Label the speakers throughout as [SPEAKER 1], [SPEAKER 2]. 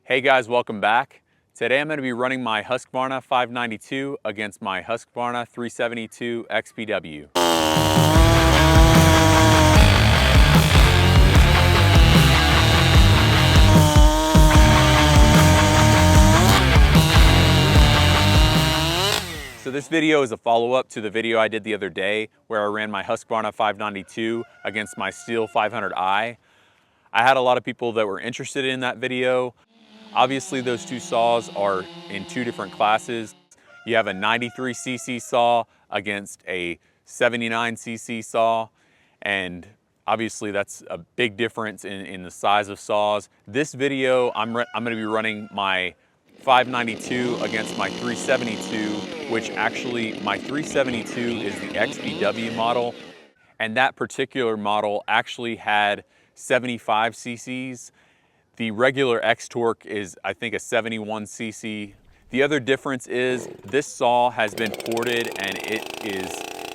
[SPEAKER 1] Hey guys, welcome back. Today I'm going to be running my Husqvarna 592 against my Husqvarna 372 XPW. So this video is a follow-up to the video I did the other day where I ran my Husqvarna 592 against my Stihl 500i. I had a lot of people that were interested in that video. Obviously those two saws are in two different classes. You have a 93cc saw against a 79cc saw, and obviously that's a big difference in the size of saws. This video, I'm going to be running my 592 against my 372, which actually my 372 is the XPW model, and that particular model actually had 75 cc's. The regular X-Torque is, I think, a 71cc. The other difference is this saw has been ported and it is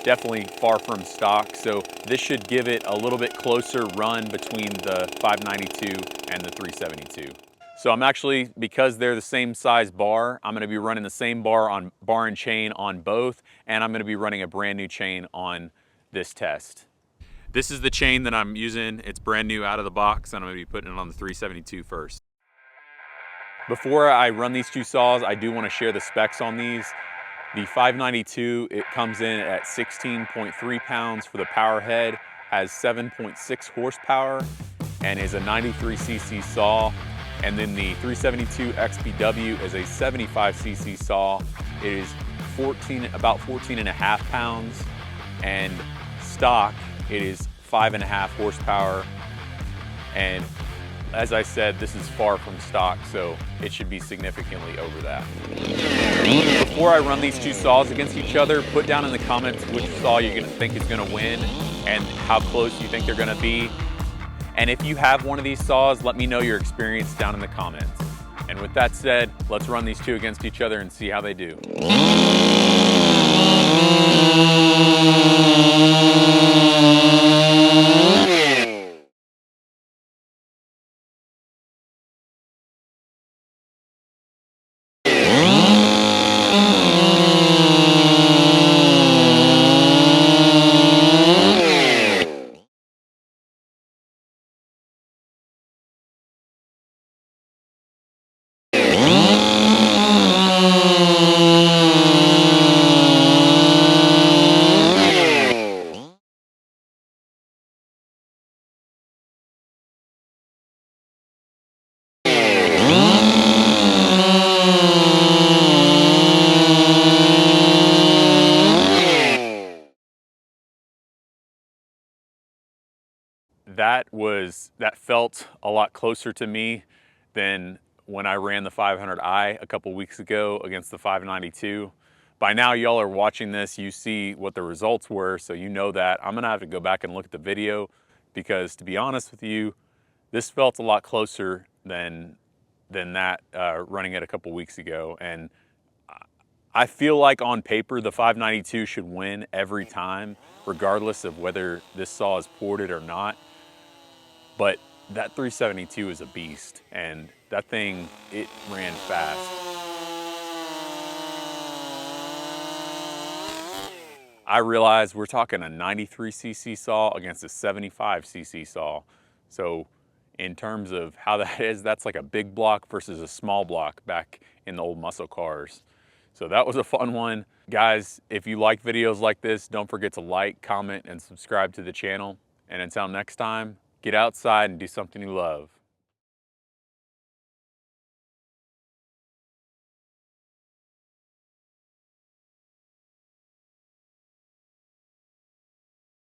[SPEAKER 1] definitely far from stock. So this should give it a little bit closer run between the 592 and the 372. So I'm actually, because they're the same size bar, I'm gonna be running the same bar and chain on both, and I'm gonna be running a brand new chain on this test. This is the chain that I'm using. It's brand new out of the box, and I'm gonna be putting it on the 372 first. Before I run these two saws, I do wanna share the specs on these. The 592, it comes in at 16.3 pounds for the power head, has 7.6 horsepower, and is a 93cc saw. And then the 372 XPW is a 75cc saw. It is about 14 and a half pounds, and stock, it is 5.5 horsepower, and as I said, this is far from stock, so it should be significantly over that. Before I run these two saws against each other, put down in the comments which saw you're gonna think is gonna win and how close you think they're gonna be. And if you have one of these saws, let me know your experience down in the comments. And with that said, let's run these two against each other and see how they do. That felt a lot closer to me than when I ran the 500i a couple weeks ago against the 592. By now y'all are watching this, you see what the results were, so you know that. I'm gonna have to go back and look at the video because, to be honest with you, this felt a lot closer than that running it a couple weeks ago. And I feel like on paper the 592 should win every time, regardless of whether this saw is ported or not. But that 372 is a beast, and that thing, it ran fast. I realize we're talking a 93cc saw against a 75cc saw. So in terms of how that is, that's like a big block versus a small block back in the old muscle cars. So that was a fun one. Guys, if you like videos like this, don't forget to like, comment, and subscribe to the channel. And until next time, get outside and do something you love.